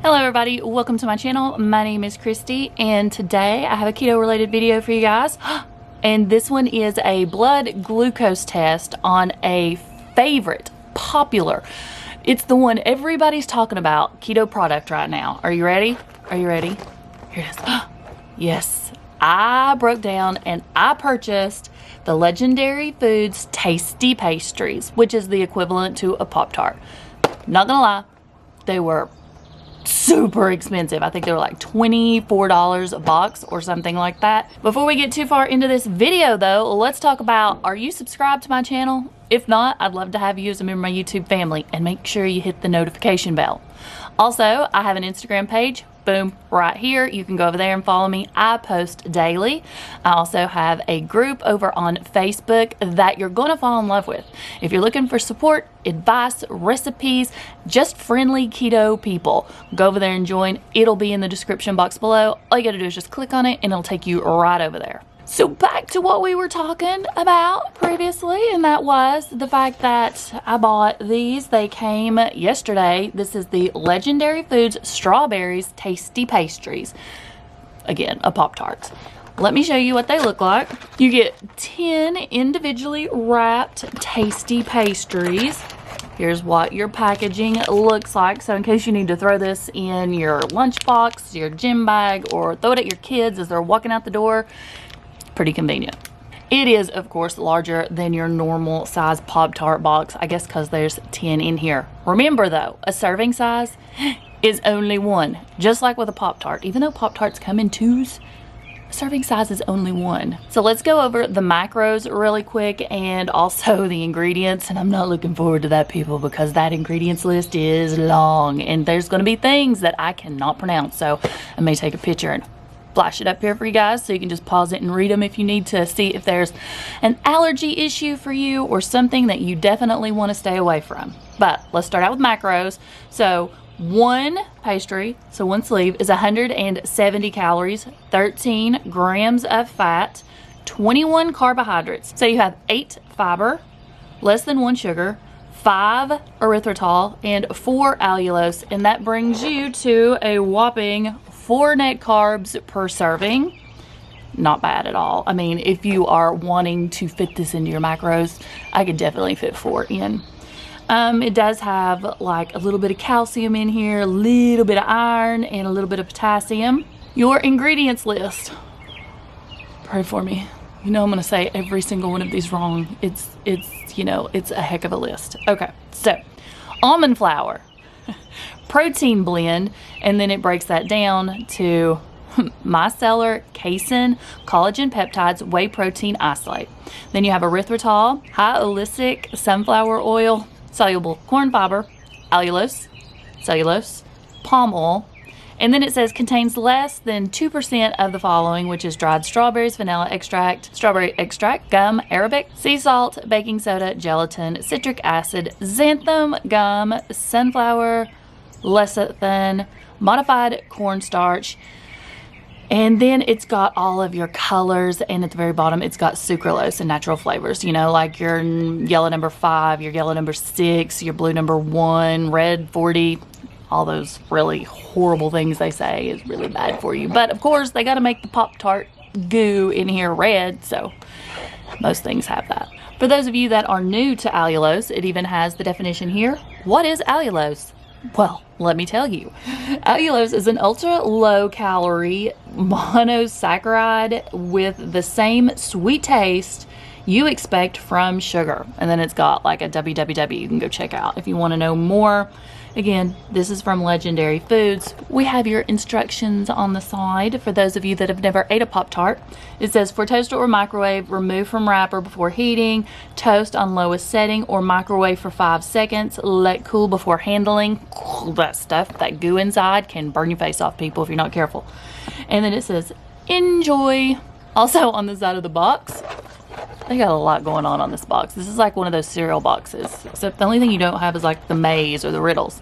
Hello everybody, welcome to my channel. My name is Kristi and today I have a keto related video for you guys. And this one is a blood glucose test on a favorite, popular, it's the one everybody's talking about, keto product right now. Are you ready? Are you ready? Here it is. Yes, I broke down and I purchased the Legendary Foods Tasty Pastries, which is the equivalent to a Pop-Tart. Not gonna lie, they were super expensive. I think they were like $24 a box or something like that. Before we get too far into this video though, let's talk about, are you subscribed to my channel? If not, I'd love to have you as a member of my YouTube family, and make sure you hit the notification bell. Also, I have an Instagram page, boom, right here. You can go over there and follow me. I post daily. I also have a group over on Facebook that you're going to fall in love with. If you're looking for support, advice, recipes, just friendly keto people, go over there and join. It'll be in the description box below. All you got to do is just click on it and it'll take you right over there. So back to what we were talking about previously, and that was the fact that I bought these. They came yesterday. This is the Legendary Foods Strawberries Tasty Pastries. Again, a Pop-Tart. Let me show you what they look like. You get 10 individually wrapped tasty pastries. Here's what your packaging looks like. So in case you need to throw this in your lunchbox, your gym bag, or throw it at your kids as they're walking out the door, pretty convenient. It is, of course, larger than your normal size Pop-Tart box, I guess because there's 10 in here. Remember though, a serving size is only one, just like with a Pop-Tart. Even though Pop-Tarts come in twos, a serving size is only one. So let's go over the macros really quick and also the ingredients. And I'm not looking forward to that, people, because that ingredients list is long and there's going to be things that I cannot pronounce. So I may take a picture and flash it up here for you guys so you can just pause it and read them if you need to see if there's an allergy issue for you or something that you definitely want to stay away from. But let's start out with macros. So one pastry, so one sleeve, is 170 calories, 13 grams of fat, 21 carbohydrates. So you have 8 fiber, less than 1 sugar, 5 erythritol, and 4 allulose, and that brings you to a whopping 4 net carbs per serving. Not bad at all. I mean, if you are wanting to fit this into your macros, I could definitely fit 4 in. It does have like a little bit of calcium in here, a little bit of iron, and a little bit of potassium. Your ingredients list. Pray for me. You know I'm going to say every single one of these wrong. It's a heck of a list. Okay, so almond flour, protein blend, and then it breaks that down to micellar, casein, collagen peptides, whey protein isolate. Then you have erythritol, high oleic sunflower oil, soluble corn fiber, allulose, cellulose, palm oil, and then it says contains less than 2% of the following, which is dried strawberries, vanilla extract, strawberry extract, gum, arabic, sea salt, baking soda, gelatin, citric acid, xanthan gum, sunflower, lecithin, modified cornstarch, and then it's got all of your colors, and at the very bottom it's got sucralose and natural flavors, you know, like your yellow number 5, your yellow number 6, your blue number 1, red 40, all those really horrible things they say is really bad for you. But of course they got to make the Pop-Tart goo in here red, so most things have that. For those of you that are new to allulose, it even has the definition here. What is allulose? Well, let me tell you. Allulose is an ultra low calorie monosaccharide with the same sweet taste you expect from sugar. And then it's got like a www you can go check out if you want to know more. Again, this is from Legendary Foods. We have your instructions on the side for those of you that have never ate a Pop-Tart. It says for toaster or microwave, remove from wrapper before heating, toast on lowest setting, or microwave for 5 seconds, let cool before handling. That stuff, that goo inside, can burn your face off, people, if you're not careful. And then it says enjoy. Also on the side of the box, they got a lot going on this box. This is like one of those cereal boxes, except the only thing you don't have is like the maze or the riddles.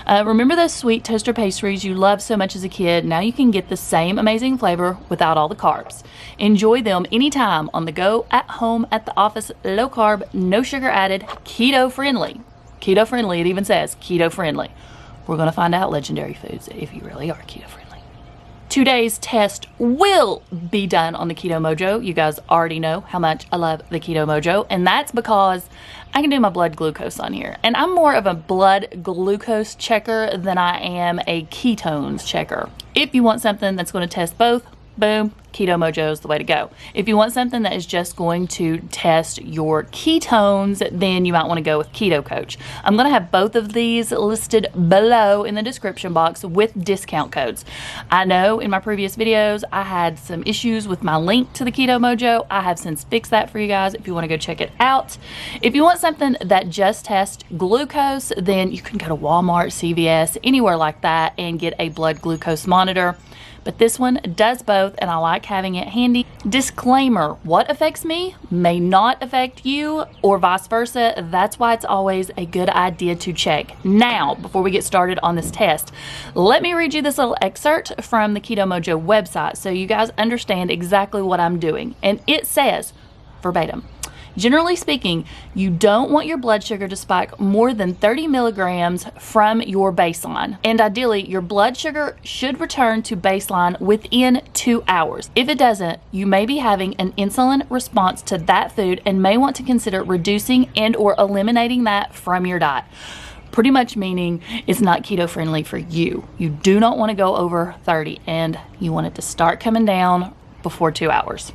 Remember those sweet toaster pastries you loved so much as a kid? Now you can get the same amazing flavor without all the carbs. Enjoy them anytime, on the go, at home, at the office. Low carb, no sugar added, keto friendly. Keto friendly, it even says keto friendly. we're going to find out, legendary foods, if you really are keto friendly. Today's test will be done on the Keto Mojo. You guys already know how much I love the Keto Mojo, and that's because I can do my blood glucose on here. And I'm more of a blood glucose checker than I am a ketones checker. If you want something that's going to test both, boom, Keto Mojo is the way to go. If you want something that is just going to test your ketones, then you might want to go with Keto Coach. I'm going to have both of these listed below in the description box with discount codes. I know in my previous videos I had some issues with my link to the Keto Mojo. I have since fixed that for you guys if you want to go check it out. If you want something that just tests glucose, then you can go to Walmart, CVS, anywhere like that and get a blood glucose monitor. But this one does both, and I like having it handy. Disclaimer, what affects me may not affect you, or vice versa. That's why it's always a good idea to check. Now, before we get started on this test, let me read you this little excerpt from the Keto Mojo website so you guys understand exactly what I'm doing. And it says, verbatim, generally speaking, you don't want your blood sugar to spike more than 30 milligrams from your baseline. And ideally, your blood sugar should return to baseline within 2 hours. If it doesn't, you may be having an insulin response to that food and may want to consider reducing and or eliminating that from your diet. Pretty much meaning it's not keto friendly for you. You do not want to go over 30 and you want it to start coming down before 2 hours.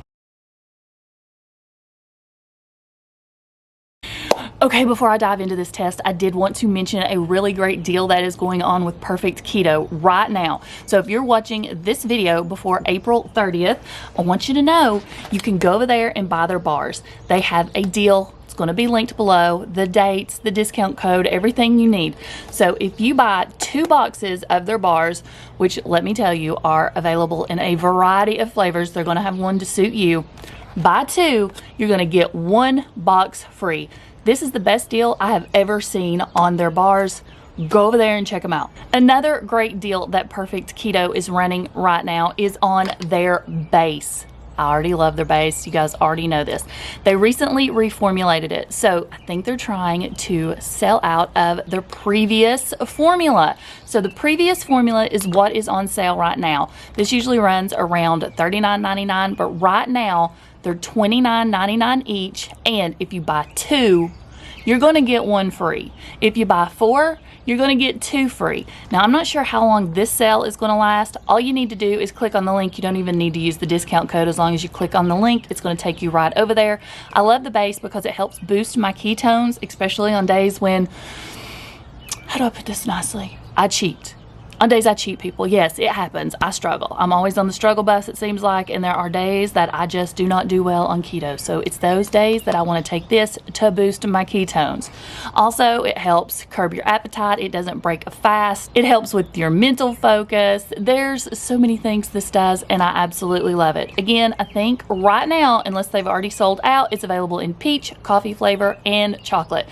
Okay, before I dive into this test, I did want to mention a really great deal that is going on with Perfect Keto right now. So if you're watching this video before April 30th, I want you to know you can go over there and buy their bars. They have a deal. It's going to be linked below, the dates, the discount code, everything you need. So if you buy 2 boxes of their bars, which let me tell you are available in a variety of flavors, they're going to have one to suit you. Buy 2, you're going to get 1 box free. This is the best deal I have ever seen on their bars. Go over there and check them out. Another great deal that Perfect Keto is running right now is on their base. I already love their base. You guys already know this. They recently reformulated it. So I think they're trying to sell out of their previous formula. So the previous formula is what is on sale right now. This usually runs around $39.99, but right now they're $29.99 each. And if you buy 2, you're going to get 1 free. If you buy 4, you're going to get 2 free. Now, I'm not sure how long this sale is going to last. All you need to do is click on the link. You don't even need to use the discount code. As long as you click on the link, it's going to take you right over there. I love the base because it helps boost my ketones, especially on days when, how do I put this nicely? I cheat. On days I cheat, people. Yes, it happens. I struggle. I'm always on the struggle bus, it seems like, and there are days that I just do not do well on keto. So it's those days that I want to take this to boost my ketones. Also, it helps curb your appetite. It doesn't break a fast. It helps with your mental focus. There's so many things this does, and I absolutely love it. Again, I think right now, unless they've already sold out, it's available in peach, coffee flavor, and chocolate.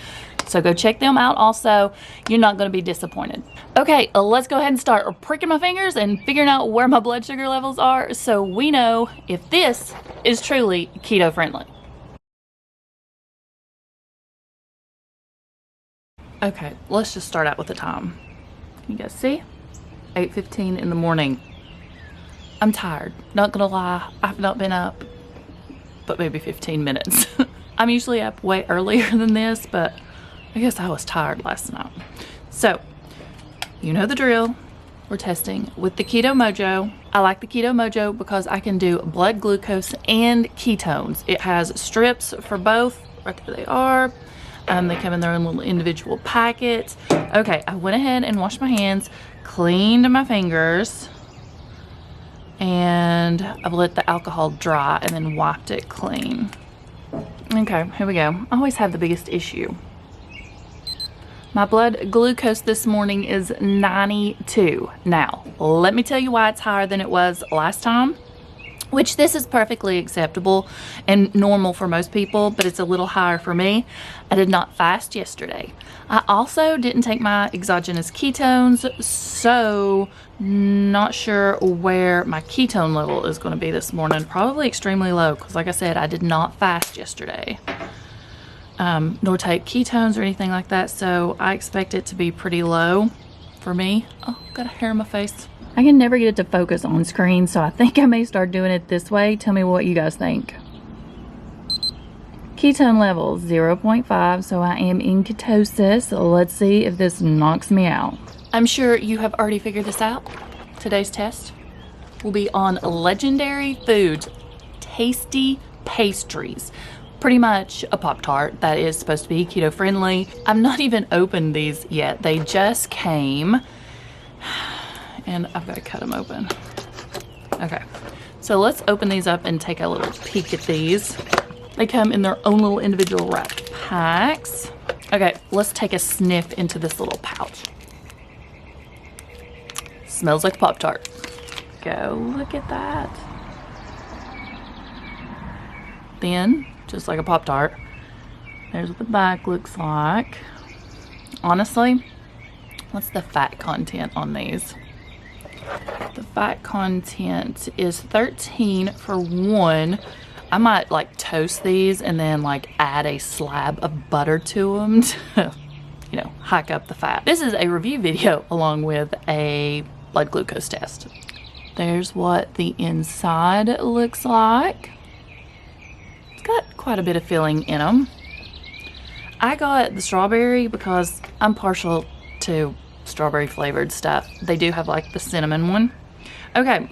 So go check them out also. You're not going to be disappointed. Okay, let's go ahead and start pricking my fingers and figuring out where my blood sugar levels are so we know if this is truly keto friendly. Okay, let's just start out with the time. Can you guys see? 8:15 in the morning. I'm tired. Not gonna lie, I've not been up but maybe 15 minutes. I'm usually up way earlier than this, but I guess I was tired last night. So, you know the drill. We're testing with the Keto Mojo. I like the Keto Mojo because I can do blood glucose and ketones. It has strips for both. Right there they are. They come in their own little individual packets. Okay, I went ahead and washed my hands, cleaned my fingers, and I've let the alcohol dry and then wiped it clean. Okay, here we go. I always have the biggest issue. My blood glucose this morning is 92. Now, let me tell you why it's higher than it was last time, which this is perfectly acceptable and normal for most people, but it's a little higher for me. I did not fast yesterday. I also didn't take my exogenous ketones, so not sure where my ketone level is going to be this morning. Probably extremely low because, like I said, I did not fast yesterday. Nor take ketones or anything like that, so I expect it to be pretty low for me. Oh, got a hair in my face. I can never get it to focus on screen, so I think I may start doing it this way. Tell me what you guys think. Ketone level 0.5, so I am in ketosis. So let's see if this knocks me out. I'm sure you have already figured this out. Today's test will be on Legendary Foods Tasty Pastries. Pretty much a Pop-Tart that is supposed to be keto friendly. I've not even opened these yet. They just came and I've got to cut them open. Okay, so let's open these up and take a little peek at these. They come in their own little individual wrapped packs. Okay, let's take a sniff into this little pouch. Smells like Pop-Tart. Go look at that. Thin, just like a Pop-Tart. There's what the back looks like. Honestly, what's the fat content on these? The fat content is 13 for 1. I might like toast these and then like add a slab of butter to them to, you know, hike up the fat. This is a review video along with a blood glucose test. There's what the inside looks like. It's got quite a bit of filling in them. I got the strawberry because I'm partial to strawberry flavored stuff. They do have like the cinnamon one. Okay,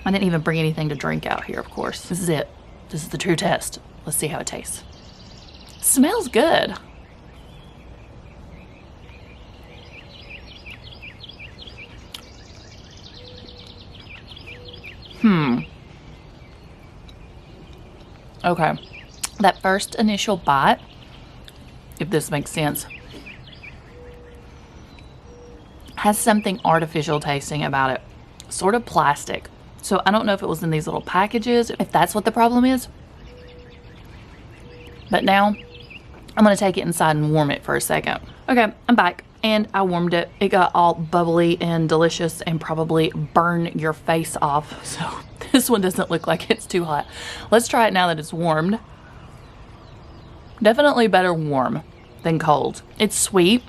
I didn't even bring anything to drink out here, of course. This is it. This is the true test. Let's see how it tastes. Smells good. Okay, that first initial bite, if this makes sense, has something artificial tasting about it, sort of plastic. So I don't know if it was in these little packages, if that's what the problem is. But now I'm gonna take it inside and warm it for a second. Okay, I'm back and I warmed it. It got all bubbly and delicious and probably burn your face off. So this one doesn't look like it's too hot. Let's try it now that it's warmed. Definitely better warm than cold. It's sweet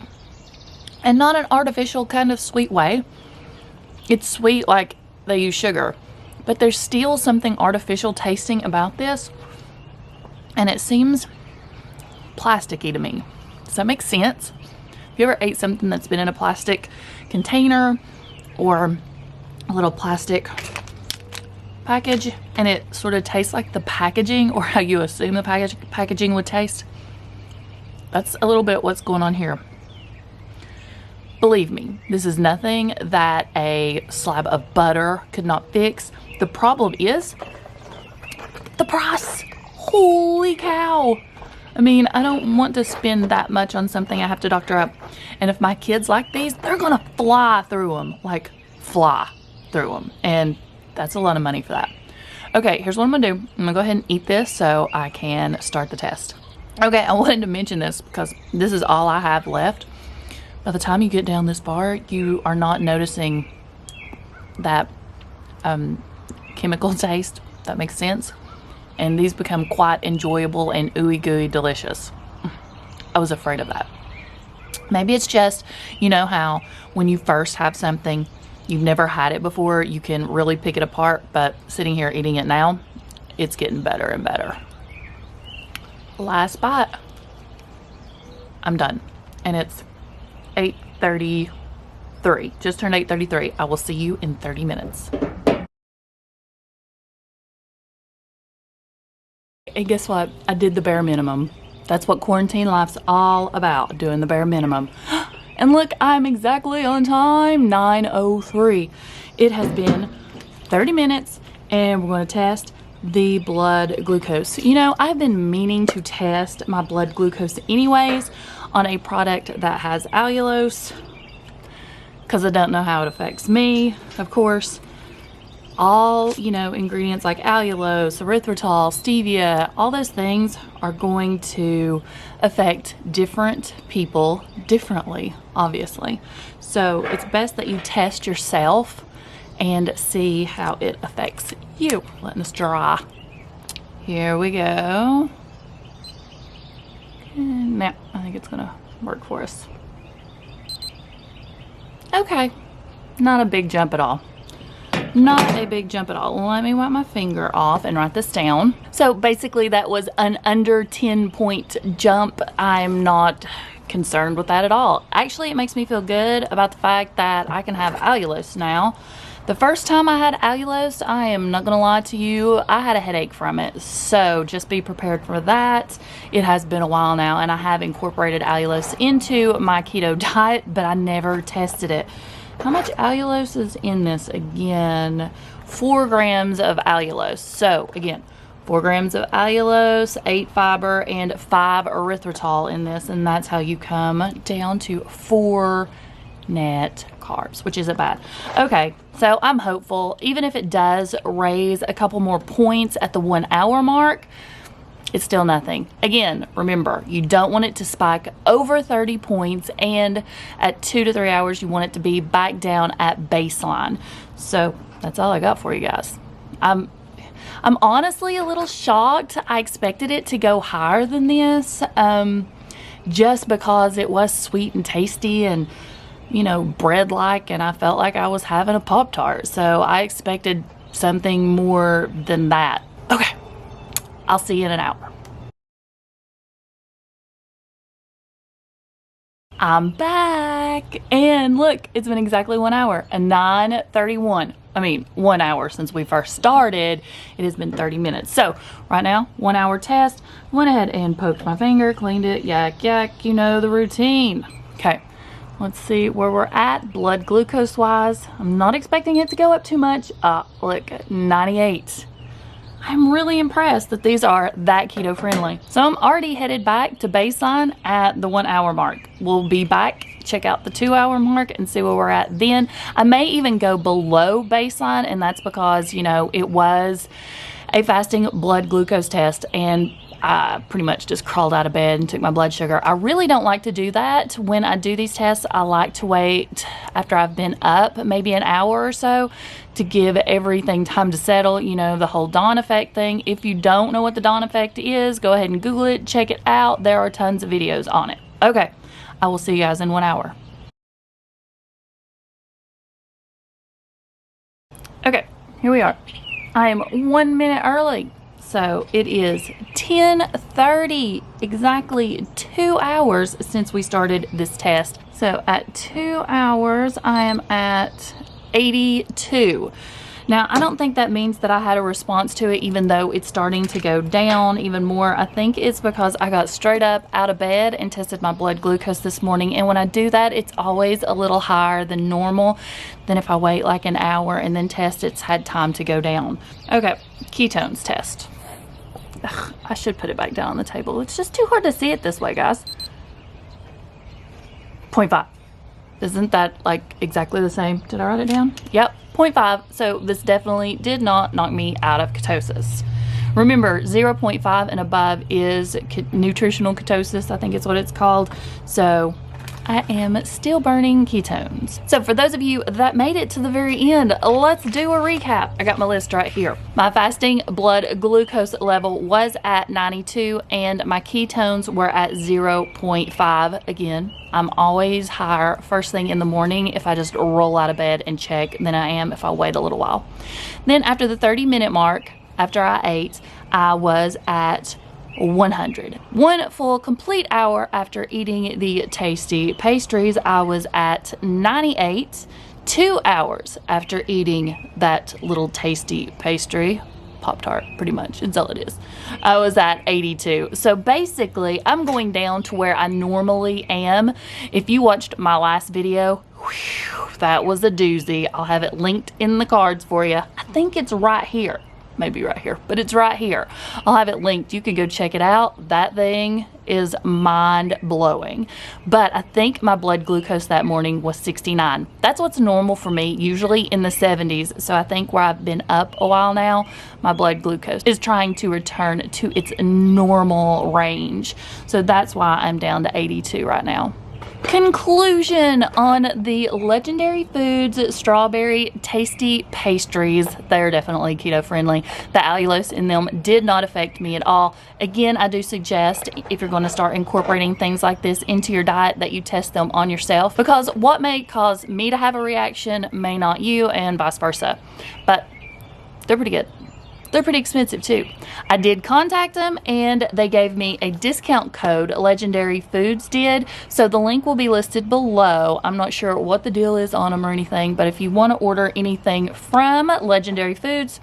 and not an artificial kind of sweet way. It's sweet like they use sugar, but there's still something artificial tasting about this, and it seems plasticky to me. Does that make sense? Have you ever ate something that's been in a plastic container or a little plastic package and it sort of tastes like the packaging, or how you assume the packaging would taste? That's a little bit what's going on here. Believe me, this is nothing that a slab of butter could not fix. The problem is the price. Holy cow. I mean, I don't want to spend that much on something I have to doctor up. And if my kids like these, they're gonna fly through them. Like, fly through them. And that's a lot of money for that. Okay, here's what I'm gonna do. I'm gonna go ahead and eat this so I can start the test. Okay, I wanted to mention this because this is all I have left. By the time you get down this far, you are not noticing that chemical taste, if that makes sense. And these become quite enjoyable and ooey gooey delicious. I was afraid of that. Maybe it's just, you know how when you first have something, you've never had it before, you can really pick it apart, but sitting here eating it now, it's getting better and better. Last bite. I'm done. And it's 8:33. Just turned 8:33. I will see you in 30 minutes. And guess what? I did the bare minimum. That's what quarantine life's all about, doing the bare minimum. And look, I'm exactly on time, 9:03. It has been 30 minutes and we're going to test the blood glucose. You know, I've been meaning to test my blood glucose anyways on a product that has allulose because I don't know how it affects me, of course. All, you know, ingredients like allulose, erythritol, stevia, all those things are going to affect different people differently, obviously. So it's best that you test yourself and see how it affects you. Letting this dry. Here we go. And now I think it's gonna work for us. Okay, not a big jump at all. Not a big jump at all. Let me wipe my finger off and write this down. So basically that was an under 10-point jump. I'm not concerned with that at all. Actually, it makes me feel good about the fact that I can have allulose now. The first time I had allulose, I am not gonna lie to you, I had a headache from it. So just be prepared for that. It has been a while now, and I have incorporated allulose into my keto diet, but I never tested it. How much allulose is in this again? 4 grams of allulose. So again, 4 grams of allulose, 8 fiber, and 5 erythritol in this, and that's how you come down to 4 net carbs, which isn't bad. Okay, so I'm hopeful. Even if it does raise a couple more points at the 1 hour mark, it's still nothing. Again, remember, you don't want it to spike over 30 points, and at 2 to 3 hours, you want it to be back down at baseline. So that's all I got for you guys. I'm honestly a little shocked. I expected it to go higher than this, just because it was sweet and tasty and, you know, bread-like, and I felt like I was having a Pop-Tart. So I expected something more than that. Okay, I'll see you in an hour. I'm back, and look, it's been exactly 1 hour, and 9:31. I mean, 1 hour since we first started. It has been 30 minutes. So right now, 1 hour test. Went ahead and poked my finger, cleaned it, yak, yak, you know the routine. Okay, let's see where we're at blood glucose wise. I'm not expecting it to go up too much. Look, 98. I'm really impressed that these are that keto friendly. So I'm already headed back to baseline at the 1 hour mark. We'll be back, check out the 2 hour mark and see where we're at then. I may even go below baseline, and that's because, you know, it was a fasting blood glucose test, and I pretty much just crawled out of bed and took my blood sugar. I really don't like to do that. When I do these tests, I like to wait after I've been up maybe an hour or so to give everything time to settle, you know, the whole dawn effect thing. If you don't know what the dawn effect is, go ahead and Google it, check it out. There are tons of videos on it. Okay, I will see you guys in 1 hour. Okay, here we are. I am 1 minute early. So it is 10:30, exactly 2 hours since we started this test. So at 2 hours, I am at 82. Now, I don't think that means that I had a response to it, even though it's starting to go down even more. I think it's because I got straight up out of bed and tested my blood glucose this morning. And when I do that, it's always a little higher than normal. Then if I wait like an hour and then test, it's had time to go down. Okay, ketones test. Ugh, I should put it back down on the table. It's just too hard to see it this way, guys. 0.5. Isn't that like exactly the same? Did I write it down? Yep, 0.5. So this definitely did not knock me out of ketosis. Remember, 0.5 and above is nutritional ketosis, I think it's what it's called. So I am still burning ketones. So for those of you that made it to the very end, let's do a recap. I got my list right here. My fasting blood glucose level was at 92 and my ketones were at 0.5. Again, I'm always higher first thing in the morning if I just roll out of bed and check than I am if I wait a little while. Then after the 30-minute mark, after I ate, I was at 100. 1 full complete hour after eating the tasty pastries, I was at 98. 2 hours after eating that little tasty pastry, Pop-Tart, pretty much, it's all it is, I was at 82. So basically, I'm going down to where I normally am. If you watched my last video, whew, that was a doozy. I'll have it linked in the cards for you. I think it's right here. Maybe right here, but it's right here. I'll have it linked. You can go check it out. That thing is mind-blowing. But I think my blood glucose that morning was 69. That's what's normal for me, usually in the 70s. So I think where I've been up a while now, my blood glucose is trying to return to its normal range. So that's why I'm down to 82 right now. Conclusion on the Legendary Foods Strawberry Tasty Pastries. They're definitely keto friendly. The allulose in them did not affect me at all. Again, I do suggest if you're going to start incorporating things like this into your diet that you test them on yourself, because what may cause me to have a reaction may not you, and vice versa. But they're pretty good. They're pretty expensive too. I did contact them and they gave me a discount code. Legendary Foods did. So the link will be listed below. I'm not sure what the deal is on them or anything, but if you want to order anything from Legendary Foods,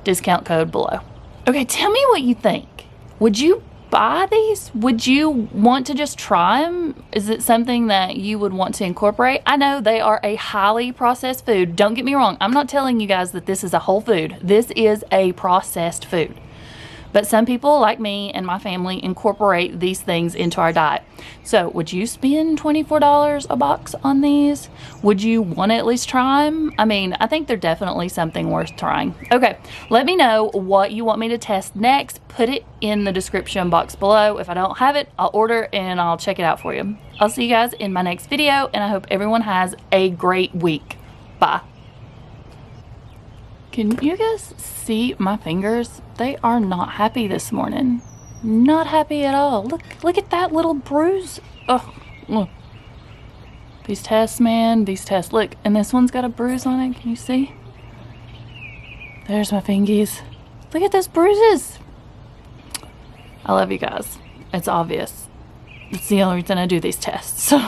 discount code below. Okay, tell me what you think. Would you buy these? Would you want to just try them? Is it something that you would want to incorporate? I know they are a highly processed food. Don't get me wrong. I'm not telling you guys that this is a whole food. This is a processed food. But some people like me and my family incorporate these things into our diet. So would you spend $24 a box on these? Would you want to at least try them? I mean, I think they're definitely something worth trying. Okay, let me know what you want me to test next. Put it in the description box below. If I don't have it, I'll order and I'll check it out for you. I'll see you guys in my next video, and I hope everyone has a great week. Bye. Can you guys see my fingers? They are not happy this morning. Not happy at all. Look at that little bruise. Oh, look. These tests, man, these tests. Look, and this one's got a bruise on it. Can you see? There's my fingies. Look at those bruises. I love you guys. It's obvious. It's the only reason I do these tests. So